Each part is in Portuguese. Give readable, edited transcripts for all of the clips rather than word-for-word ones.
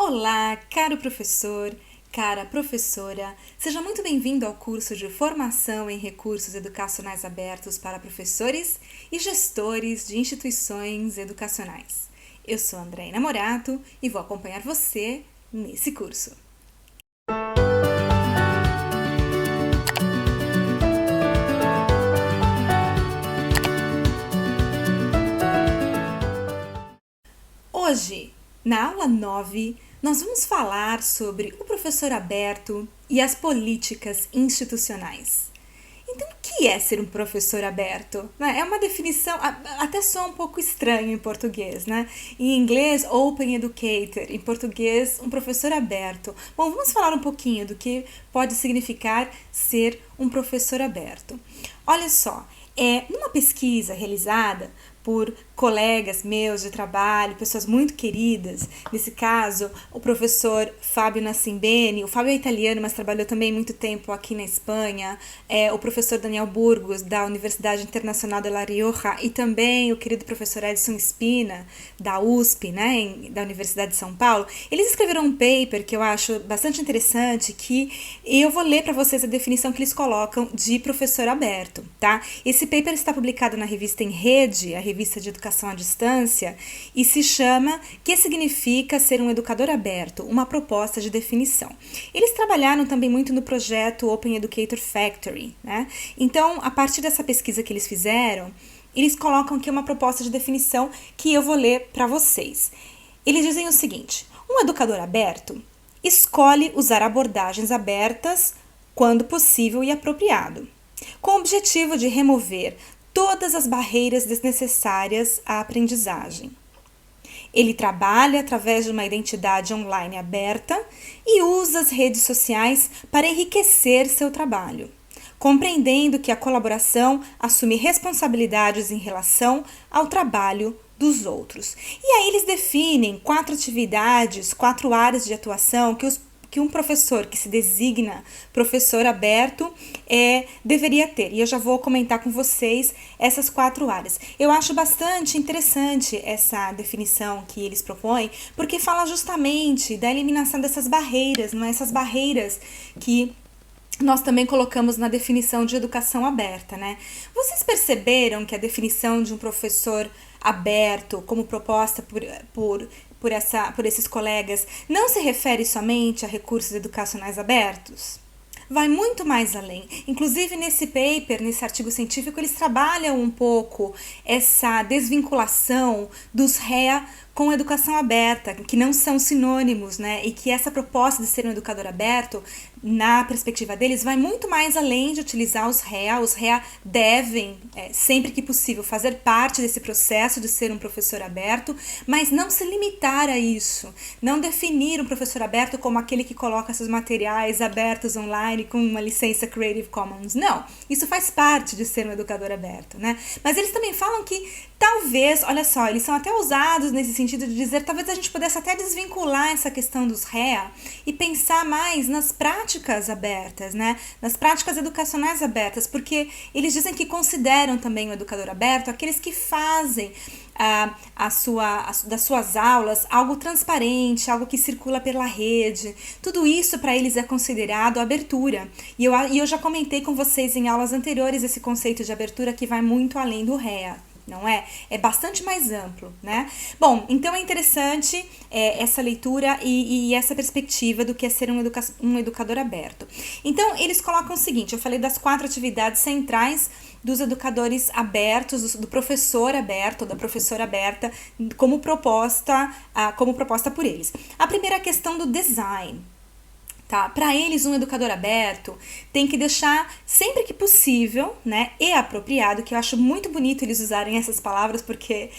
Olá, caro professor, cara professora, seja muito bem-vindo ao curso de Formação em Recursos Educacionais Abertos para Professores e Gestores de Instituições Educacionais. Eu sou Andréina Morato e vou acompanhar você nesse curso. Hoje, na aula 9, nós vamos falar sobre o professor aberto e as políticas institucionais. Então, o que é ser um professor aberto? É uma definição, até soa um pouco estranho em português, né? Em inglês, Open Educator, em português, um professor aberto. Bom, vamos falar um pouquinho do que pode significar ser um professor aberto. Olha só, numa pesquisa realizada por colegas meus de trabalho, pessoas muito queridas, nesse caso o professor Fábio Nassimbeni, o Fábio é italiano, mas trabalhou também muito tempo aqui na Espanha, o professor Daniel Burgos, da Universidade Internacional de La Rioja, e também o querido professor Edson Espina, da USP, né, da Universidade de São Paulo. Eles escreveram um paper que eu acho bastante interessante, que eu vou ler para vocês a definição que eles colocam de professor aberto, tá? Esse paper está publicado na revista Em Rede, a revista de educação à distância, e se chama Que significa ser um educador aberto? Uma proposta de definição. Eles trabalharam também muito no projeto Open Educator Factory, né? Então, a partir dessa pesquisa que eles fizeram, eles colocam aqui uma proposta de definição que eu vou ler para vocês. Eles dizem o seguinte: um educador aberto escolhe usar abordagens abertas quando possível e apropriado, com o objetivo de remover todas as barreiras desnecessárias à aprendizagem. Ele trabalha através de uma identidade online aberta e usa as redes sociais para enriquecer seu trabalho, compreendendo que a colaboração assume responsabilidades em relação ao trabalho dos outros. E aí eles definem 4 atividades, 4 áreas de atuação que um professor que se designa professor aberto deveria ter. E eu já vou comentar com vocês essas 4 áreas. Eu acho bastante interessante essa definição que eles propõem, porque fala justamente da eliminação dessas barreiras, não é? Essas barreiras que nós também colocamos na definição de educação aberta, né? Vocês perceberam que a definição de um professor aberto, como proposta por esses colegas, não se refere somente a recursos educacionais abertos? Vai muito mais além. Inclusive, nesse paper, nesse artigo científico, eles trabalham um pouco essa desvinculação dos REA com a educação aberta, que não são sinônimos, né? E que essa proposta de ser um educador aberto, na perspectiva deles, vai muito mais além de utilizar os REA. Os REA devem, sempre que possível, fazer parte desse processo de ser um professor aberto, mas não se limitar a isso. Não definir um professor aberto como aquele que coloca seus materiais abertos online com uma licença Creative Commons. Não, isso faz parte de ser um educador aberto, né? Mas eles também falam que talvez, olha só, eles são até ousados nesse sentido de dizer, talvez a gente pudesse até desvincular essa questão dos REA e pensar mais nas práticas abertas, né? Nas práticas educacionais abertas, porque eles dizem que consideram também o educador aberto aqueles que fazem das suas aulas algo transparente, algo que circula pela rede. Tudo isso para eles é considerado abertura. E eu já comentei com vocês em aulas anteriores esse conceito de abertura que vai muito além do REA. Não é? É bastante mais amplo, né? Bom, então é interessante essa leitura e essa perspectiva do que é ser um educador aberto. Então, eles colocam o seguinte: eu falei das 4 atividades centrais dos educadores abertos, do professor aberto, da professora aberta, como proposta por eles. A primeira é a questão do design. Tá? Para eles, um educador aberto tem que deixar, sempre que possível, né, e apropriado, que eu acho muito bonito eles usarem essas palavras, porque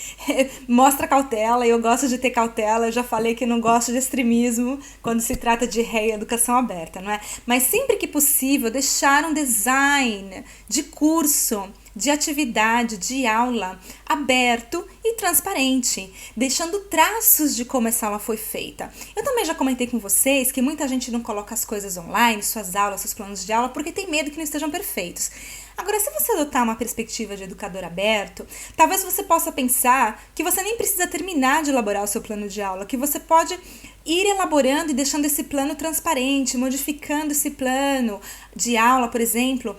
mostra cautela, e eu gosto de ter cautela. Eu já falei que não gosto de extremismo quando se trata de educação aberta, não é? Mas sempre que possível, deixar um design de curso, de atividade, de aula, aberto e transparente, deixando traços de como essa aula foi feita. Eu também já comentei com vocês que muita gente não coloca as coisas online, suas aulas, seus planos de aula, porque tem medo que não estejam perfeitos. Agora, se você adotar uma perspectiva de educador aberto, talvez você possa pensar que você nem precisa terminar de elaborar o seu plano de aula, que você pode ir elaborando e deixando esse plano transparente, modificando esse plano de aula, por exemplo,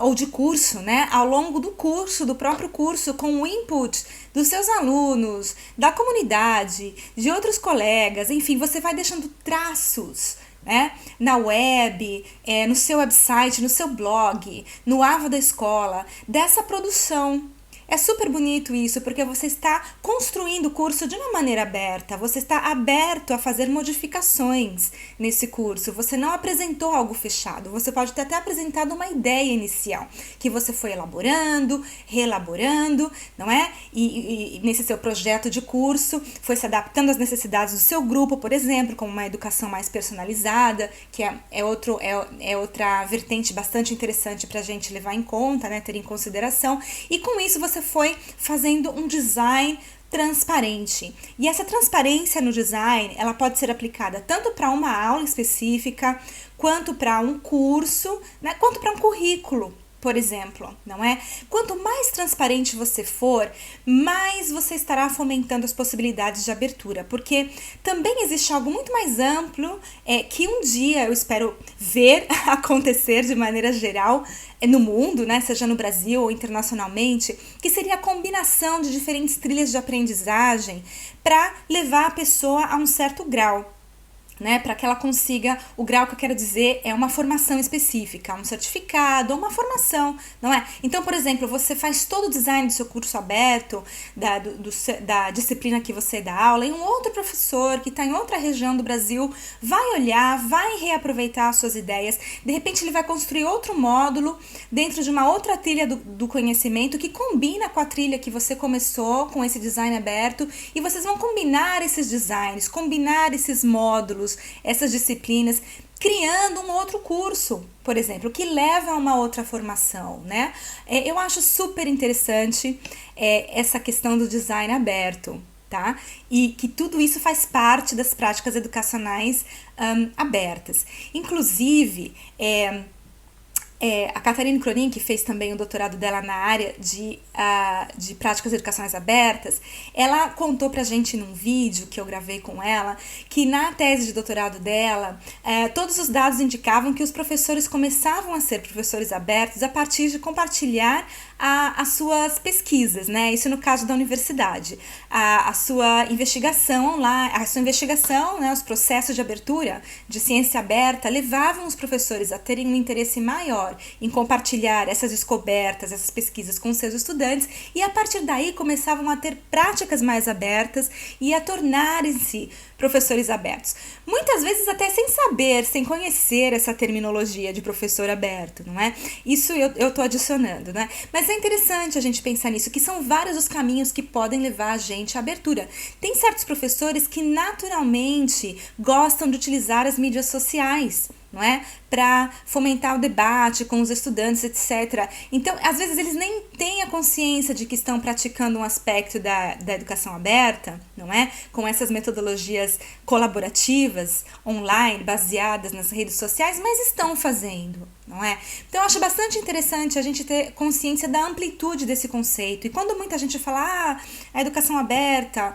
ou de curso, né? Ao longo do curso, do próprio curso, com o input dos seus alunos, da comunidade, de outros colegas, enfim, você vai deixando traços, né, na web, no seu website, no seu blog, no Avo da Escola, dessa produção. É super bonito isso, porque você está construindo o curso de uma maneira aberta, você está aberto a fazer modificações nesse curso, você não apresentou algo fechado, você pode ter até apresentado uma ideia inicial, que você foi elaborando, reelaborando, não é? E nesse seu projeto de curso, foi se adaptando às necessidades do seu grupo, por exemplo, com uma educação mais personalizada, que é outra vertente bastante interessante para a gente levar em conta, né, ter em consideração, e com isso você foi fazendo um design transparente. E essa transparência no design, ela pode ser aplicada tanto para uma aula específica, quanto para um curso, né, quanto para um currículo, por exemplo, não é? Quanto mais transparente você for, mais você estará fomentando as possibilidades de abertura, porque também existe algo muito mais amplo que um dia eu espero ver acontecer de maneira geral no mundo, né, seja no Brasil ou internacionalmente, que seria a combinação de diferentes trilhas de aprendizagem para levar a pessoa a um certo grau. Né, para que ela consiga, o grau que eu quero dizer é uma formação específica, um certificado, uma formação, não é? Então, por exemplo, você faz todo o design do seu curso aberto, da disciplina que você dá aula, e um outro professor que está em outra região do Brasil vai olhar, vai reaproveitar as suas ideias, de repente ele vai construir outro módulo dentro de uma outra trilha do conhecimento que combina com a trilha que você começou, com esse design aberto, e vocês vão combinar esses designs, combinar esses módulos, essas disciplinas, criando um outro curso, por exemplo, que leva a uma outra formação, né? Eu acho super interessante essa questão do design aberto, tá? E que tudo isso faz parte das práticas educacionais abertas. Inclusive, a Catarina Cronin, que fez também o doutorado dela na área de práticas educacionais abertas, ela contou pra gente num vídeo que eu gravei com ela, que na tese de doutorado dela, todos os dados indicavam que os professores começavam a ser professores abertos a partir de compartilhar as suas pesquisas, né? Isso no caso da universidade. A sua investigação online, né? Os processos de abertura de ciência aberta levavam os professores a terem um interesse maior em compartilhar essas descobertas, essas pesquisas com seus estudantes, e a partir daí começavam a ter práticas mais abertas e a tornarem-se professores abertos. Muitas vezes até sem saber, sem conhecer essa terminologia de professor aberto, não é? Isso eu tô adicionando, né? Mas é interessante a gente pensar nisso, que são vários os caminhos que podem levar a gente à abertura. Tem certos professores que naturalmente gostam de utilizar as mídias sociais, não é? Para fomentar o debate com os estudantes, etc. Então, às vezes, eles nem têm a consciência de que estão praticando um aspecto da educação aberta, não é? Com essas metodologias colaborativas, online, baseadas nas redes sociais, mas estão fazendo, não é? Então, eu acho bastante interessante a gente ter consciência da amplitude desse conceito. E quando muita gente fala, a educação aberta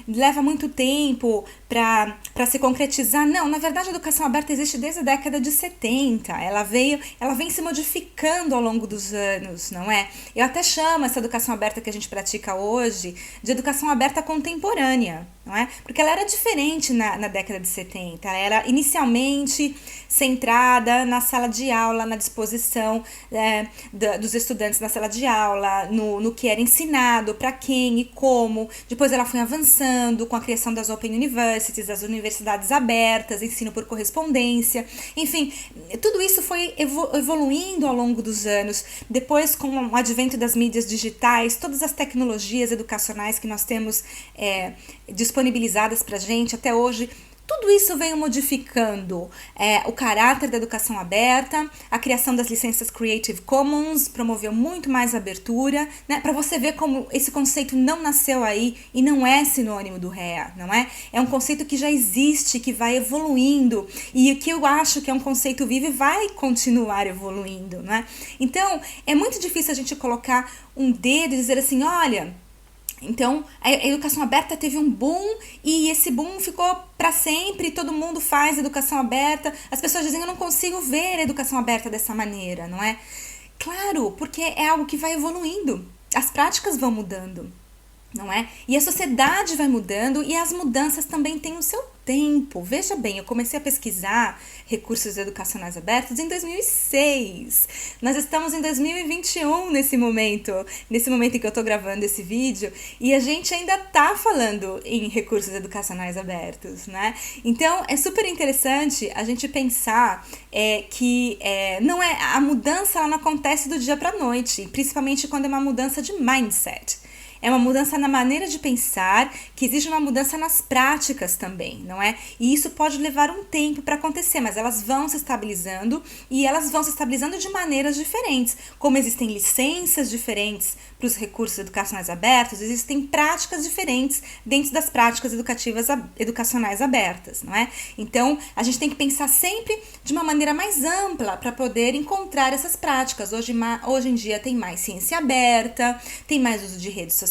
leva muito tempo para se concretizar, não, na verdade, a educação aberta existe desde a década de 70, ela vem se modificando ao longo dos anos, não é? Eu até chamo essa educação aberta que a gente pratica hoje de educação aberta contemporânea, não é? Porque ela era diferente na década de 70, ela era inicialmente centrada na sala de aula, na disposição dos estudantes na sala de aula, no que era ensinado, para quem e como. Depois ela foi avançando com a criação das Open Universities, das universidades abertas, ensino por correspondência, enfim, tudo isso foi evoluindo ao longo dos anos. Depois, com o advento das mídias digitais, todas as tecnologias educacionais que nós temos disponibilizadas para a gente, até hoje, Tudo isso veio modificando o caráter da educação aberta, a criação das licenças Creative Commons promoveu muito mais abertura, né? Para você ver como esse conceito não nasceu aí e não é sinônimo do REA, não é? É um conceito que já existe, que vai evoluindo e que eu acho que é um conceito vivo e vai continuar evoluindo, né? Então, é muito difícil a gente colocar um dedo e dizer assim, olha, então a educação aberta teve um boom e esse boom ficou para sempre, todo mundo faz educação aberta. As pessoas dizem, eu não consigo ver a educação aberta dessa maneira, não é? Claro, porque é algo que vai evoluindo, as práticas vão mudando, não é? E a sociedade vai mudando e as mudanças também têm o seu tempo. Veja bem, eu comecei a pesquisar recursos educacionais abertos em 2006. Nós estamos em 2021 nesse momento em que eu estou gravando esse vídeo, e a gente ainda está falando em recursos educacionais abertos, né? Então, é super interessante a gente pensar que não é, a mudança ela não acontece do dia para a noite, principalmente quando é uma mudança de mindset. É uma mudança na maneira de pensar, que exige uma mudança nas práticas também, não é? E isso pode levar um tempo para acontecer, mas elas vão se estabilizando e elas vão se estabilizando de maneiras diferentes. Como existem licenças diferentes para os recursos educacionais abertos, existem práticas diferentes dentro das práticas educacionais abertas, não é? Então, a gente tem que pensar sempre de uma maneira mais ampla para poder encontrar essas práticas. Hoje em dia tem mais ciência aberta, tem mais uso de redes sociais,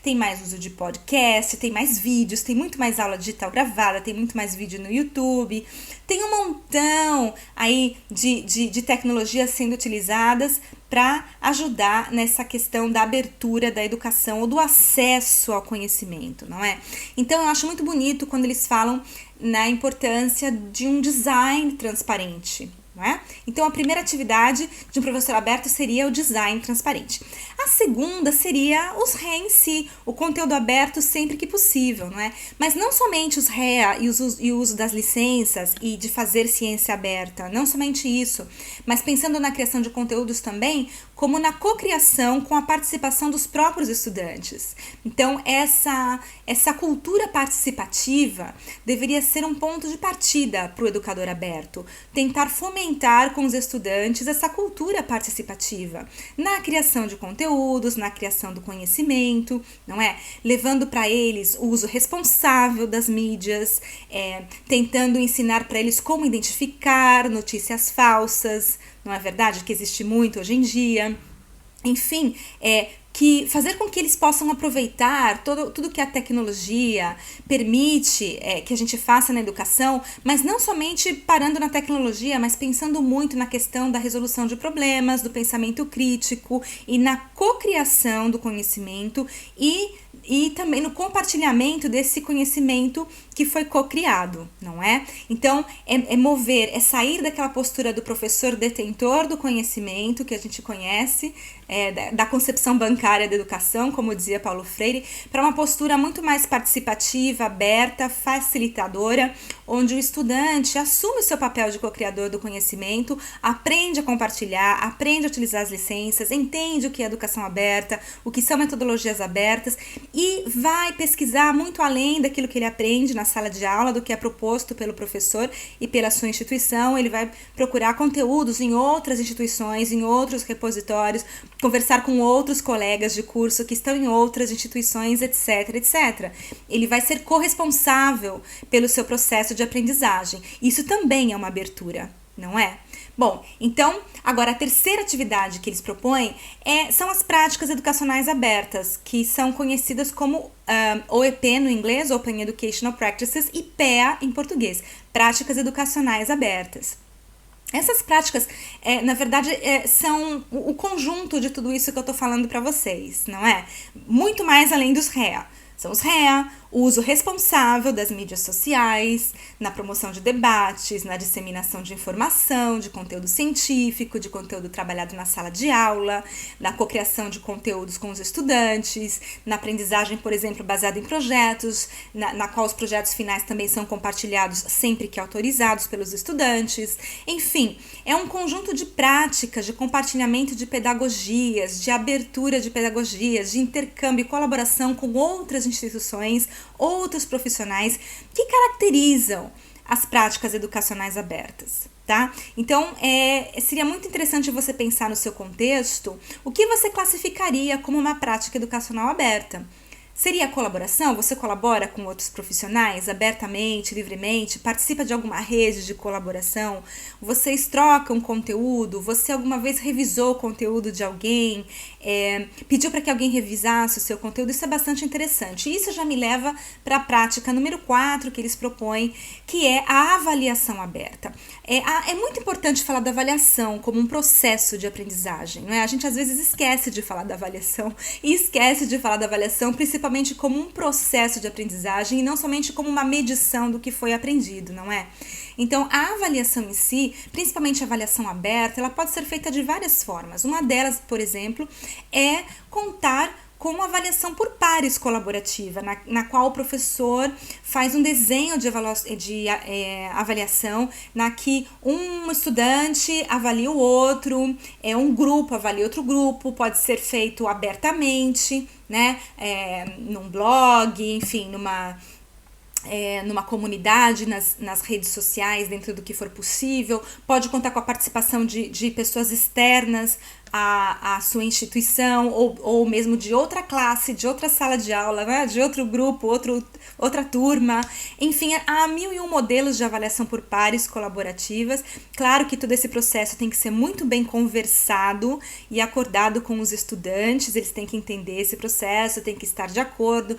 tem mais uso de podcast, tem mais vídeos, tem muito mais aula digital gravada, tem muito mais vídeo no YouTube, tem um montão aí de tecnologias sendo utilizadas para ajudar nessa questão da abertura da educação ou do acesso ao conhecimento, não é? Então eu acho muito bonito quando eles falam na importância de um design transparente, não é? Então a primeira atividade de um professor aberto seria o design transparente. A segunda seria os REA em si, o conteúdo aberto sempre que possível, não é? Mas não somente os REA e o uso das licenças e de fazer ciência aberta, não somente isso, mas pensando na criação de conteúdos também, como na cocriação com a participação dos próprios estudantes. Então essa cultura participativa deveria ser um ponto de partida para o educador aberto, tentar fomentar com os estudantes essa cultura participativa na criação de conteúdos, na criação do conhecimento, não é? Levando para eles o uso responsável das mídias, tentando ensinar para eles como identificar notícias falsas, não é verdade? Que existe muito hoje em dia. Enfim, que fazer com que eles possam aproveitar tudo que a tecnologia permite que a gente faça na educação, mas não somente parando na tecnologia, mas pensando muito na questão da resolução de problemas, do pensamento crítico e na cocriação do conhecimento e também no compartilhamento desse conhecimento que foi cocriado, não é? Então, é sair daquela postura do professor detentor do conhecimento que a gente conhece, da concepção bancária da educação, como dizia Paulo Freire, para uma postura muito mais participativa, aberta, facilitadora, onde o estudante assume o seu papel de co-criador do conhecimento, aprende a compartilhar, aprende a utilizar as licenças, entende o que é educação aberta, o que são metodologias abertas e vai pesquisar muito além daquilo que ele aprende na sala de aula, do que é proposto pelo professor e pela sua instituição. Ele vai procurar conteúdos em outras instituições, em outros repositórios, conversar com outros colegas de curso que estão em outras instituições, etc, etc. Ele vai ser corresponsável pelo seu processo de aprendizagem. Isso também é uma abertura, não é? Bom, então, agora a terceira atividade que eles propõem são as práticas educacionais abertas, que são conhecidas como OEP no inglês, Open Educational Practices, e PEA em português, Práticas Educacionais Abertas. Essas práticas, na verdade, são o conjunto de tudo isso que eu estou falando para vocês, não é? Muito mais além dos REA. São os REA, o uso responsável das mídias sociais, na promoção de debates, na disseminação de informação, de conteúdo científico, de conteúdo trabalhado na sala de aula, na cocriação de conteúdos com os estudantes, na aprendizagem, por exemplo, baseada em projetos, na qual os projetos finais também são compartilhados sempre que autorizados pelos estudantes. Enfim, é um conjunto de práticas, de compartilhamento de pedagogias, de abertura de pedagogias, de intercâmbio e colaboração com outras instituições, outros profissionais que caracterizam as práticas educacionais abertas, tá? Então, seria muito interessante você pensar no seu contexto o que você classificaria como uma prática educacional aberta. Seria a colaboração? Você colabora com outros profissionais abertamente, livremente? Participa de alguma rede de colaboração? Vocês trocam conteúdo? Você alguma vez revisou o conteúdo de alguém? Pediu para que alguém revisasse o seu conteúdo? Isso é bastante interessante. Isso já me leva para a prática número 4 que eles propõem, que é a avaliação aberta. É muito importante falar da avaliação como um processo de aprendizagem, não é? A gente às vezes esquece de falar da avaliação e esquece de falar da avaliação principalmente como um processo de aprendizagem e não somente como uma medição do que foi aprendido, não é? Então, a avaliação em si, principalmente a avaliação aberta, ela pode ser feita de várias formas. Uma delas, por exemplo, é contar com uma avaliação por pares colaborativa, na qual o professor faz um desenho de avaliação, na que um estudante avalia o outro, um grupo avalia outro grupo, pode ser feito abertamente, né, num blog, enfim, numa comunidade, nas redes sociais, dentro do que for possível, pode contar com a participação de pessoas externas à sua instituição, ou mesmo de outra classe, de outra sala de aula, né? De outro grupo, outra turma. Enfim, há 1001 modelos de avaliação por pares colaborativas. Claro que todo esse processo tem que ser muito bem conversado e acordado com os estudantes, eles têm que entender esse processo, tem que estar de acordo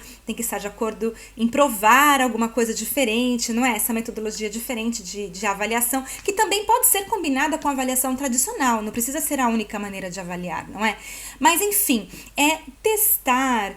em provar alguma coisa diferente, não é? Essa metodologia diferente de avaliação, que também pode ser combinada com a avaliação tradicional, não precisa ser a única maneira de avaliar, não é? Mas, enfim, testar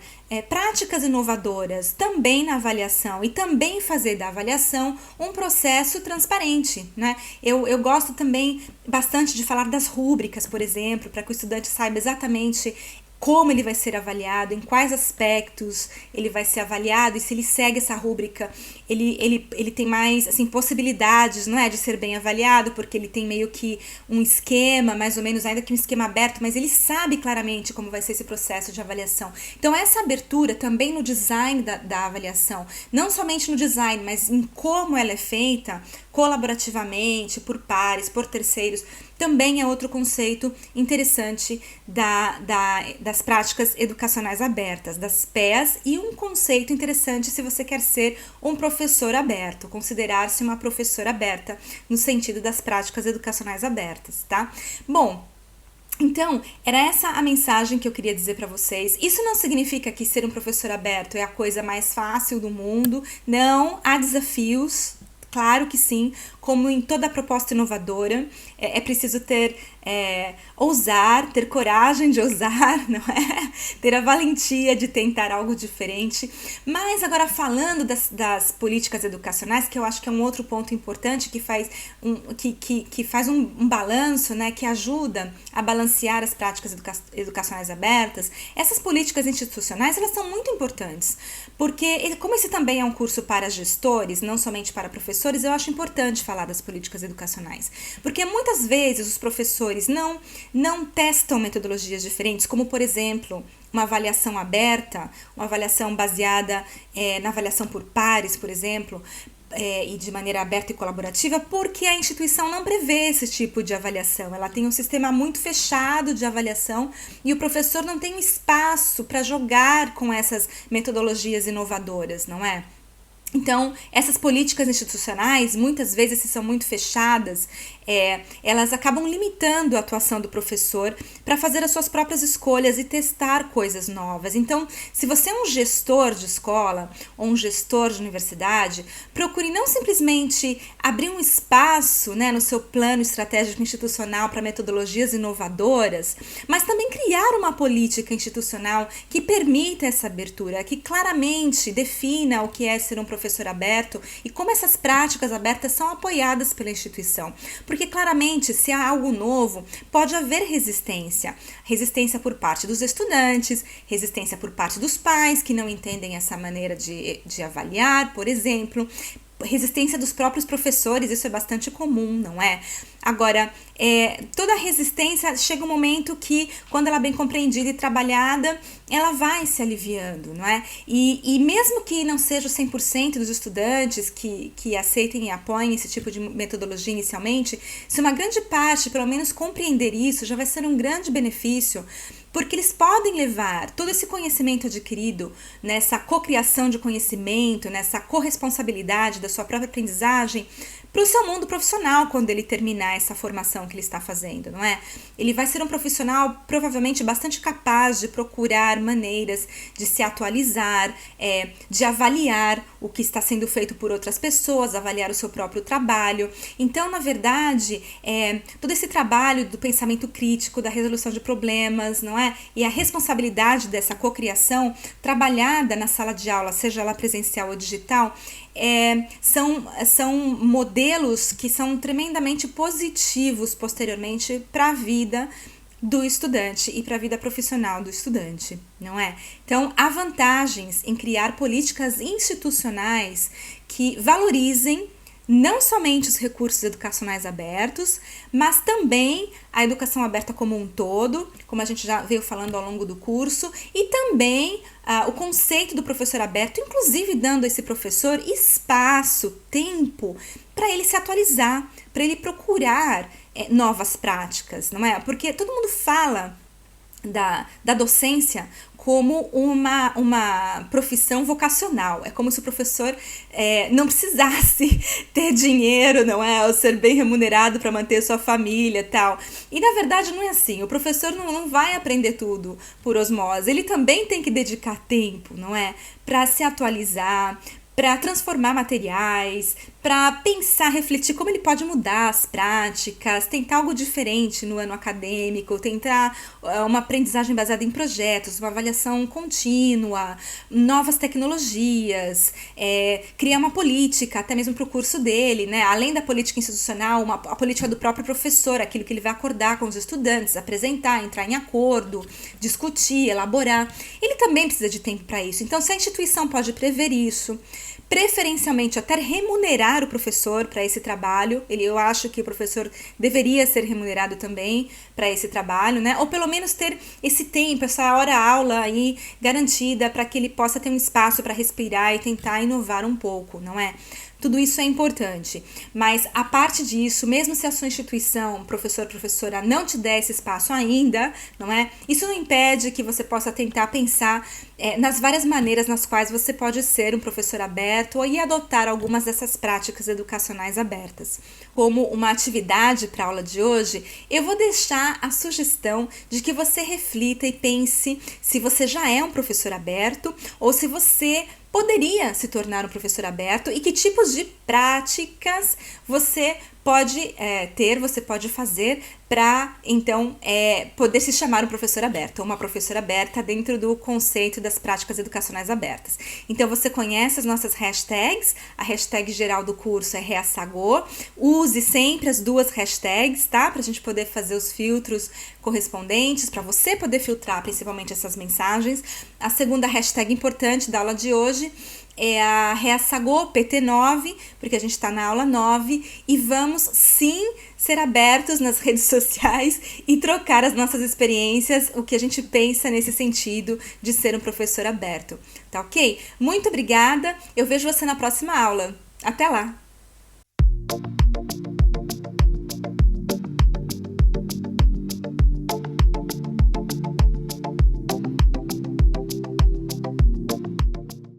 práticas inovadoras também na avaliação e também fazer da avaliação um processo transparente, né? Eu gosto também bastante de falar das rúbricas, por exemplo, para que o estudante saiba exatamente como ele vai ser avaliado, em quais aspectos ele vai ser avaliado, e se ele segue essa rúbrica, ele tem mais assim, possibilidades, não é, de ser bem avaliado, porque ele tem meio que um esquema, mais ou menos, ainda que um esquema aberto, mas ele sabe claramente como vai ser esse processo de avaliação. Então, essa abertura também no design da avaliação, não somente no design, mas em como ela é feita, colaborativamente, por pares, por terceiros, também é outro conceito interessante das práticas educacionais abertas, das PEAs, e um conceito interessante se você quer ser um professor aberto, considerar-se uma professora aberta no sentido das práticas educacionais abertas, tá? Bom, então, era essa a mensagem que eu queria dizer para vocês. Isso não significa que ser um professor aberto é a coisa mais fácil do mundo. Não, há desafios. Claro que sim, como em toda proposta inovadora, é preciso ousar, ter coragem de ousar, não é? Ter a valentia de tentar algo diferente. Mas agora falando das políticas educacionais, que eu acho que é um outro ponto importante, que faz um balanço, né, que ajuda a balancear as práticas educacionais abertas, essas políticas institucionais, elas são muito importantes, porque como esse também é um curso para gestores, não somente para professores, eu acho importante falar das políticas educacionais, porque muitas vezes os professores não testam metodologias diferentes, como por exemplo, uma avaliação aberta, uma avaliação baseada na avaliação por pares, por exemplo, e de maneira aberta e colaborativa, porque a instituição não prevê esse tipo de avaliação. Ela tem um sistema muito fechado de avaliação e o professor não tem espaço para jogar com essas metodologias inovadoras, não é? Então, essas políticas institucionais, muitas vezes, se são muito fechadas, elas acabam limitando a atuação do professor para fazer as suas próprias escolhas e testar coisas novas. Então, se você é um gestor de escola ou um gestor de universidade, procure não simplesmente abrir um espaço, né, no seu plano estratégico institucional para metodologias inovadoras, mas também criar uma política institucional que permita essa abertura, que claramente defina o que é ser um professor aberto e como essas práticas abertas são apoiadas pela instituição. Porque claramente, se há algo novo, pode haver resistência por parte dos estudantes, resistência por parte dos pais que não entendem essa maneira de avaliar, por exemplo, resistência dos próprios professores, isso é bastante comum, não é? Agora, toda resistência chega um momento que, quando ela é bem compreendida e trabalhada, ela vai se aliviando, não é? E mesmo que não seja o 100% dos estudantes que aceitem e apoiem esse tipo de metodologia inicialmente, se uma grande parte, pelo menos, compreender isso, já vai ser um grande benefício, porque eles podem levar todo esse conhecimento adquirido nessa cocriação de conhecimento, nessa corresponsabilidade da sua própria aprendizagem para o seu mundo profissional quando ele terminar essa formação que ele está fazendo, não é? Ele vai ser um profissional provavelmente bastante capaz de procurar maneiras de se atualizar, de avaliar o que está sendo feito por outras pessoas, avaliar o seu próprio trabalho. Então, na verdade, todo esse trabalho do pensamento crítico, da resolução de problemas, não é? E a responsabilidade dessa cocriação trabalhada na sala de aula, seja ela presencial ou digital, são modelos que são tremendamente positivos posteriormente para a vida do estudante e para a vida profissional do estudante, não é? Então, há vantagens em criar políticas institucionais que valorizem não somente os recursos educacionais abertos, mas também a educação aberta como um todo, como a gente já veio falando ao longo do curso, e também o conceito do professor aberto, inclusive dando a esse professor espaço, tempo, para ele se atualizar, para ele procurar novas práticas, não é? Porque todo mundo fala da docência como uma profissão vocacional. É como se o professor não precisasse ter dinheiro, não é? Ou ser bem remunerado para manter sua família e tal. E na verdade não é assim. O professor não vai aprender tudo por osmose. Ele também tem que dedicar tempo, não é? Para se atualizar, para transformar materiais, para pensar, refletir como ele pode mudar as práticas, tentar algo diferente no ano acadêmico, tentar uma aprendizagem baseada em projetos, uma avaliação contínua, novas tecnologias, criar uma política, até mesmo para o curso dele, né? Além da política institucional, a política do próprio professor, aquilo que ele vai acordar com os estudantes, apresentar, entrar em acordo, discutir, elaborar. Ele também precisa de tempo para isso. Então, se a instituição pode prever isso, preferencialmente até remunerar o professor para esse trabalho, eu acho que o professor deveria ser remunerado também para esse trabalho, né? Ou pelo menos ter esse tempo, essa hora-aula aí garantida para que ele possa ter um espaço para respirar e tentar inovar um pouco, não é? Tudo isso é importante, mas a parte disso, mesmo se a sua instituição, professor, professora, não te der esse espaço ainda, não é? Isso não impede que você possa tentar pensar nas várias maneiras nas quais você pode ser um professor aberto e adotar algumas dessas práticas educacionais abertas. Como uma atividade para a aula de hoje, eu vou deixar a sugestão de que você reflita e pense se você já é um professor aberto ou se você poderia se tornar um professor aberto e que tipos de práticas você pode ter, você pode fazer para, então, poder se chamar um professor aberto, ou uma professora aberta dentro do conceito das práticas educacionais abertas. Então, você conhece as nossas hashtags, a hashtag geral do curso é Reassagou, use sempre as duas hashtags, tá? Para a gente poder fazer os filtros correspondentes, para você poder filtrar principalmente essas mensagens. A segunda hashtag importante da aula de hoje é a Reassagou PT9, porque a gente está na aula 9 e vamos sim ser abertos nas redes sociais e trocar as nossas experiências, o que a gente pensa nesse sentido de ser um professor aberto, tá ok? Muito obrigada, eu vejo você na próxima aula. Até lá!